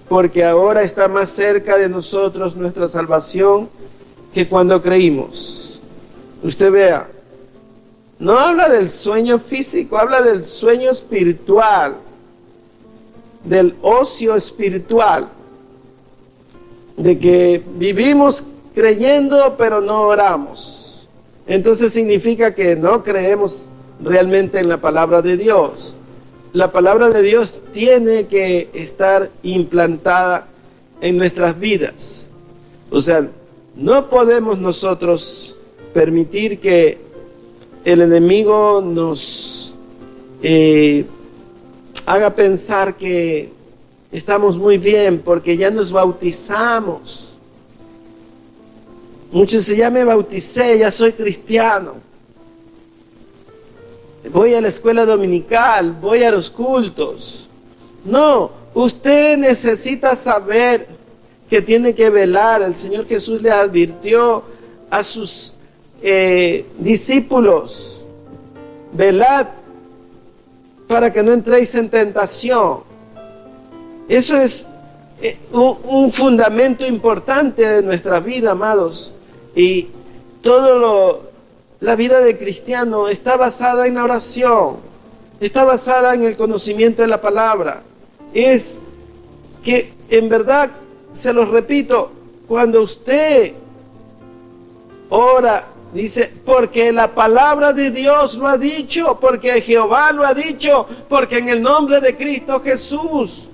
porque ahora está más cerca de nosotros nuestra salvación que cuando creímos. Usted vea, No habla del sueño físico, habla del sueño espiritual, del ocio espiritual, de que vivimos creyendo pero no oramos. Entonces significa que no creemos realmente en la palabra de Dios. La palabra de Dios tiene que estar implantada en nuestras vidas. O sea, no podemos nosotros permitir que el enemigo nos haga pensar que estamos muy bien porque ya nos bautizamos. Muchos dicen, ya me bauticé, ya soy cristiano. Voy a la escuela dominical, voy a los cultos. No, usted necesita saber que tiene que velar. El Señor Jesús le advirtió a sus discípulos: velad para que no entréis en tentación. Eso es un fundamento importante de nuestra vida, amados. Y la vida de cristiano está basada en la oración, está basada en el conocimiento de la palabra. Es que en verdad, se los repito, cuando usted ora, dice, porque la palabra de Dios lo ha dicho, porque Jehová lo ha dicho, porque en el nombre de Cristo Jesús.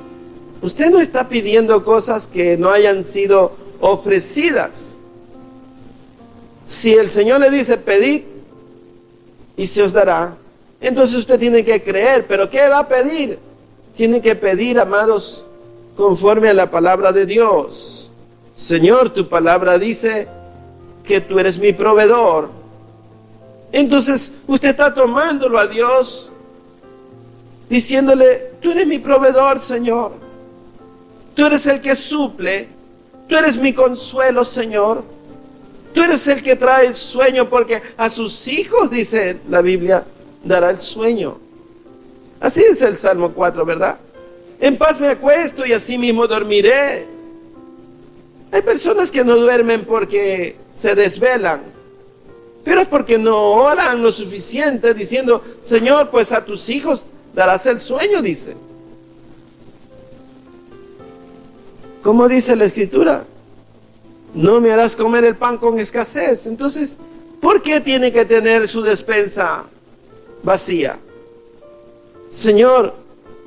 Usted no está pidiendo cosas que no hayan sido ofrecidas. Si el Señor le dice, pedid y se os dará, entonces usted tiene que creer. ¿Pero qué va a pedir? Tiene que pedir, amados, conforme a la palabra de Dios. Señor, tu palabra dice que tú eres mi proveedor. Entonces usted está tomándolo a Dios, diciéndole, tú eres mi proveedor, Señor. Tú eres el que suple. Tú eres mi consuelo, Señor. Tú eres el que trae el sueño, porque a sus hijos, dice la Biblia, dará el sueño. Así dice el Salmo 4, ¿verdad? En paz me acuesto y así mismo dormiré. Hay personas que no duermen porque se desvelan, pero es porque no oran lo suficiente, diciendo, Señor, pues a tus hijos darás el sueño, dice. ¿Cómo dice la Escritura? No me harás comer el pan con escasez. Entonces, ¿por qué tiene que tener su despensa vacía? Señor,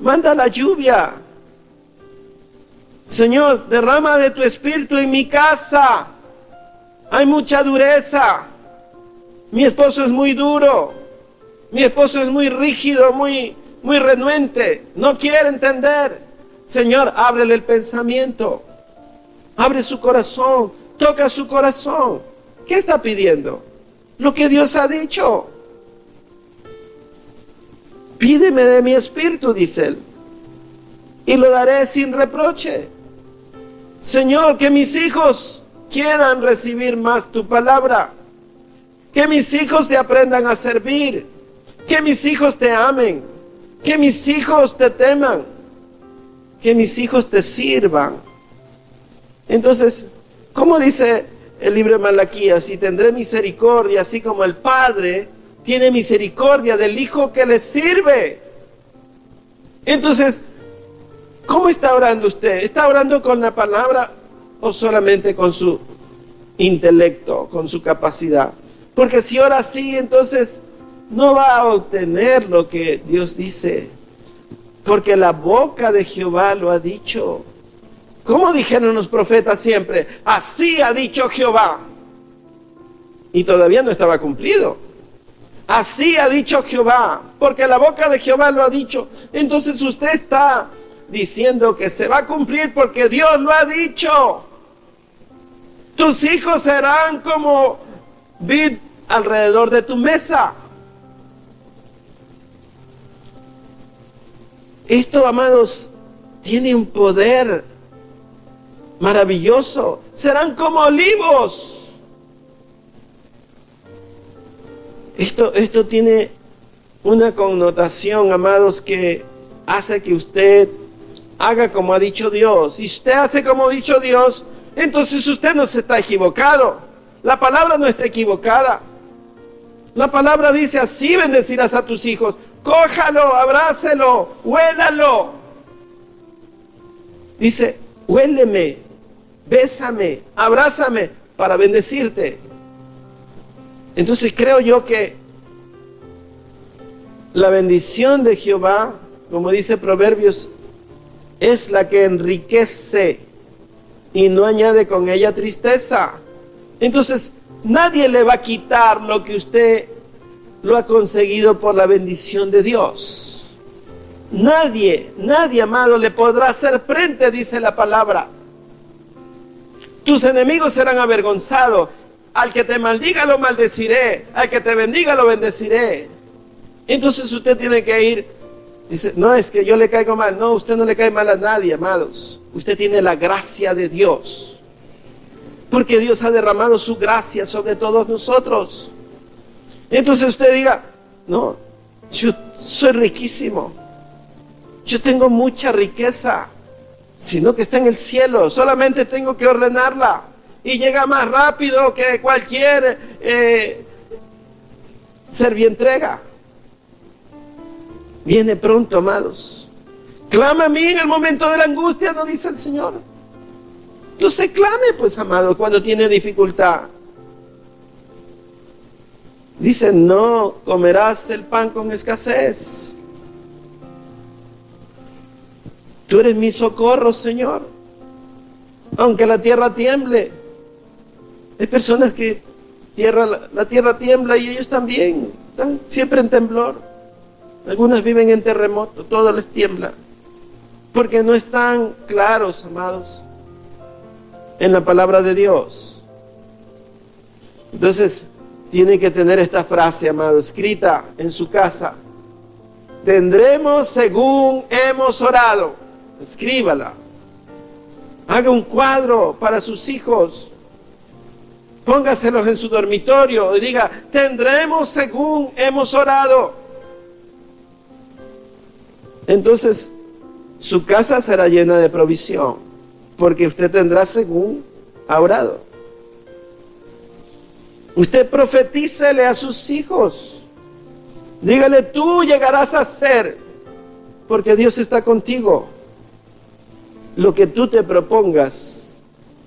manda la lluvia. Señor, derrama de tu espíritu en mi casa. Hay mucha dureza. Mi esposo es muy duro. Mi esposo es muy rígido, muy renuente. No quiere entender. Señor, ábrele el pensamiento. Abre su corazón. Toca su corazón. ¿Qué está pidiendo? Lo que Dios ha dicho. Pídeme de mi espíritu, dice él, y lo daré sin reproche. Señor, que mis hijos quieran recibir más tu palabra. Que mis hijos te aprendan a servir. Que mis hijos te amen. Que mis hijos te teman. Que mis hijos te sirvan. Entonces, ¿cómo dice el libro de Malaquías? Y tendré misericordia, así como el Padre tiene misericordia del Hijo que le sirve. Entonces, ¿cómo está orando usted? ¿Está orando con la palabra o solamente con su intelecto, con su capacidad? Porque si ora así, entonces no va a obtener lo que Dios dice. Porque la boca de Jehová lo ha dicho. ¿Cómo dijeron los profetas siempre? Así ha dicho Jehová. Y todavía no estaba cumplido. Así ha dicho Jehová, porque la boca de Jehová lo ha dicho. Entonces usted está diciendo que se va a cumplir porque Dios lo ha dicho. Tus hijos serán como vid alrededor de tu mesa. Esto, amados, tiene un poder maravilloso. Serán como olivos. Esto tiene una connotación, amados, que hace que usted haga como ha dicho Dios. Si usted hace como ha dicho Dios, entonces usted no se está equivocado. La palabra no está equivocada. La palabra dice, así bendecirás a tus hijos. Cójalo, abrácelo, huélalo. Dice, huéleme, bésame, abrázame para bendecirte. Entonces creo yo que la bendición de Jehová, como dice Proverbios, es la que enriquece y no añade con ella tristeza. Entonces, nadie le va a quitar lo que usted lo ha conseguido por la bendición de Dios. Nadie, amado, le podrá hacer frente, dice la palabra. Tus enemigos serán avergonzados. Al que te maldiga lo maldeciré, al que te bendiga lo bendeciré. Entonces usted tiene que ir. Dice, no, es que yo le caigo mal. No, usted no le cae mal a nadie, amados. Usted tiene la gracia de Dios. Porque Dios ha derramado su gracia sobre todos nosotros. Entonces usted diga, no, yo soy riquísimo. Yo tengo mucha riqueza. Sino que está en el cielo. Solamente tengo que ordenarla. Y llega más rápido que cualquier servientrega. Viene pronto, amados. Clama a mí en el momento de la angustia, no dice el Señor. Entonces clame, pues, amado, cuando tiene dificultad. Dice, no comerás el pan con escasez. Tú eres mi socorro, Señor. Aunque la tierra tiemble. Hay personas que la tierra tiembla y ellos también están siempre en temblor. Algunas viven en terremoto, todo les tiembla. Porque no están claros, amados, en la palabra de Dios. Entonces, tiene que tener esta frase, amado, escrita en su casa. Tendremos según hemos orado. Escríbala. Haga un cuadro para sus hijos. Póngaselos en su dormitorio y diga, tendremos según hemos orado. Entonces, su casa será llena de provisión, porque usted tendrá según ha orado. Usted profetícele a sus hijos. Dígale, tú llegarás a ser, porque Dios está contigo. Lo que tú te propongas,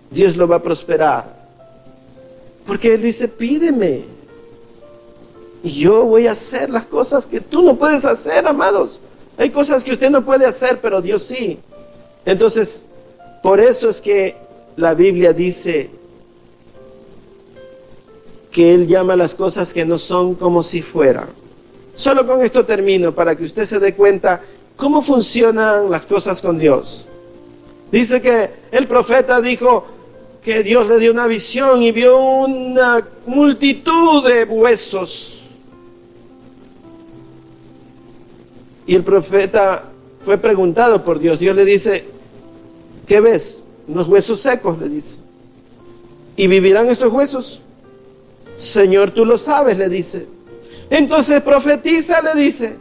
Dios lo va a prosperar. Porque Él dice, pídeme. Y yo voy a hacer las cosas que tú no puedes hacer, amados. Hay cosas que usted no puede hacer, pero Dios sí. Entonces, por eso es que la Biblia dice que Él llama las cosas que no son como si fueran. Solo con esto termino, para que usted se dé cuenta cómo funcionan las cosas con Dios. Dice que el profeta dijo que Dios le dio una visión y vio una multitud de huesos. Y el profeta fue preguntado por Dios. Dios le dice, ¿qué ves? Unos huesos secos, le dice. ¿Y vivirán estos huesos? Señor, tú lo sabes, le dice. Entonces profetiza, le dice.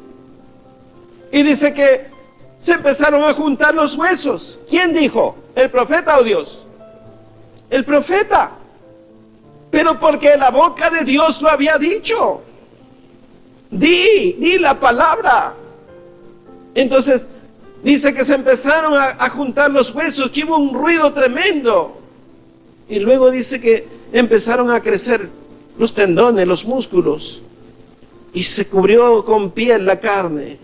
Y dice que se empezaron a juntar los huesos. ¿Quién dijo? ¿El profeta o Dios? El profeta. Pero porque la boca de Dios lo había dicho. Di la palabra. Entonces dice que se empezaron a juntar los huesos, que hubo un ruido tremendo. Y luego dice que empezaron a crecer los tendones, los músculos. Y se cubrió con piel la carne.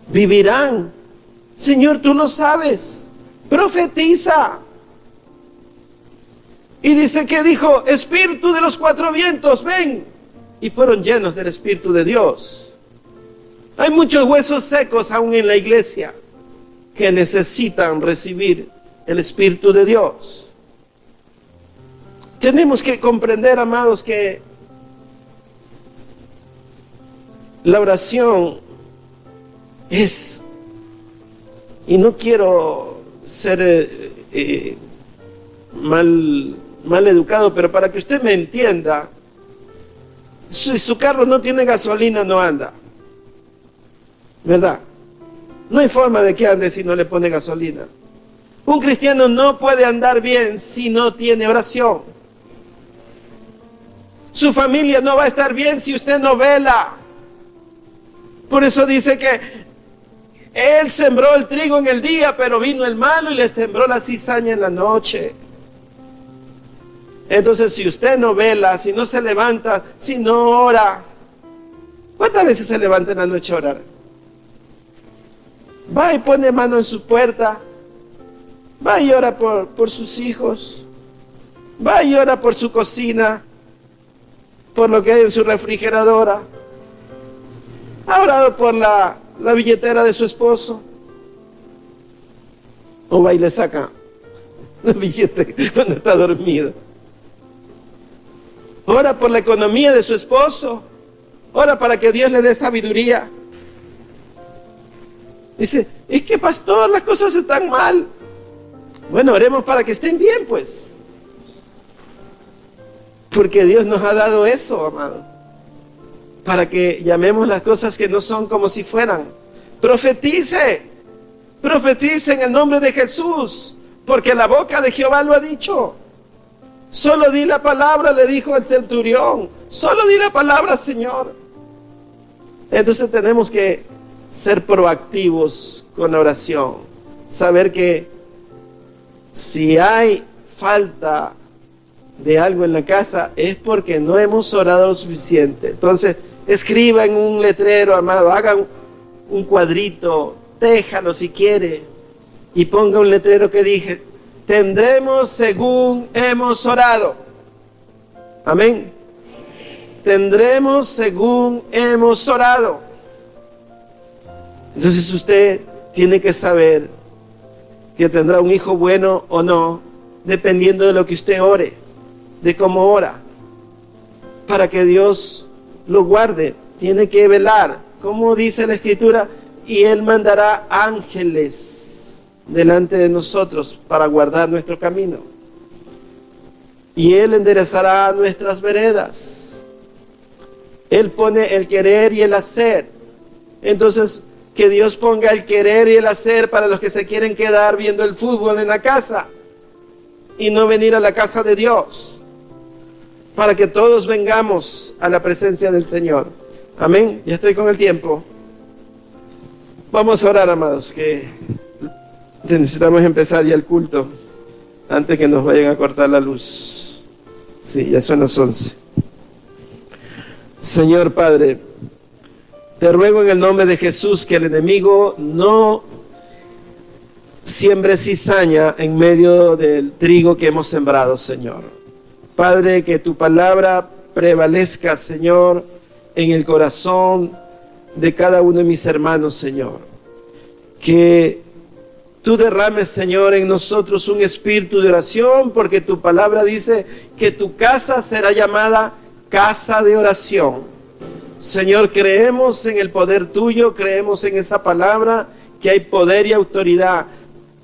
Vivirán. Señor, tú lo sabes. Profetiza. Y dice que dijo, Espíritu de los cuatro vientos, ven. Y fueron llenos del Espíritu de Dios. Hay muchos huesos secos aún en la iglesia que necesitan recibir el Espíritu de Dios. Tenemos que comprender, amados, que la oración es, y no quiero ser mal educado, pero para que usted me entienda, si su carro no tiene gasolina, no anda. ¿Verdad? No hay forma de que ande si no le pone gasolina. Un cristiano no puede andar bien si no tiene oración. Su familia no va a estar bien si usted no vela. Por eso dice que Él sembró el trigo en el día, pero vino el malo y le sembró la cizaña en la noche. Entonces, si usted no vela, si no se levanta, si no ora, ¿cuántas veces se levanta en la noche a orar? Va y pone mano en su puerta. Va y ora por sus hijos. Va y ora por su cocina, por lo que hay en su refrigeradora. Ha orado por la billetera de su esposo. O va y le saca el billete cuando está dormido. Ora por la economía de su esposo. Ora para que Dios le dé sabiduría. Dice, es que pastor, las cosas están mal. Bueno, oremos para que estén bien, pues. Porque Dios nos ha dado eso, amado. Para que llamemos las cosas que no son como si fueran. Profetice. Profetice en el nombre de Jesús. Porque la boca de Jehová lo ha dicho. Solo di la palabra, le dijo el centurión. Solo di la palabra, Señor. Entonces tenemos que ser proactivos con la oración. Saber que si hay falta de algo en la casa es porque no hemos orado lo suficiente. Entonces, escriba en un letrero, amado, haga un cuadrito, déjalo si quiere, y ponga un letrero que dije, tendremos según hemos orado. Amén. Tendremos según hemos orado. Entonces usted tiene que saber que tendrá un hijo bueno o no, dependiendo de lo que usted ore, de cómo ora. Para que Dios lo guarde, tiene que velar, como dice la Escritura, y Él mandará ángeles delante de nosotros para guardar nuestro camino. Y Él enderezará nuestras veredas. Él pone el querer y el hacer. Entonces, que Dios ponga el querer y el hacer para los que se quieren quedar viendo el fútbol en la casa y no venir a la casa de Dios, para que todos vengamos a la presencia del Señor. Amén. Ya estoy con el tiempo. Vamos a orar, amados, que necesitamos empezar ya el culto antes que nos vayan a cortar la luz. Sí, ya son las 11. Señor Padre, te ruego en el nombre de Jesús que el enemigo no siembre cizaña en medio del trigo que hemos sembrado, Señor. Padre, que tu palabra prevalezca, Señor, en el corazón de cada uno de mis hermanos, Señor. Que tú derrames, Señor, en nosotros un espíritu de oración, porque tu palabra dice que tu casa será llamada casa de oración. Señor, creemos en el poder tuyo, creemos en esa palabra, que hay poder y autoridad.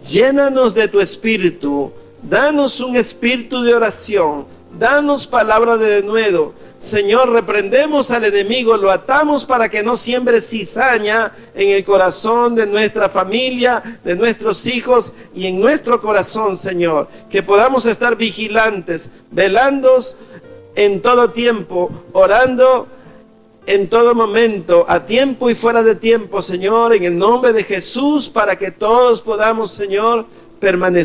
Llénanos de tu espíritu, danos un espíritu de oración, danos palabra de denuedo. Señor, reprendemos al enemigo, lo atamos para que no siembre cizaña en el corazón de nuestra familia, de nuestros hijos y en nuestro corazón, Señor. Que podamos estar vigilantes, velando en todo tiempo, orando en todo momento, a tiempo y fuera de tiempo, Señor, en el nombre de Jesús, para que todos podamos, Señor, permanecer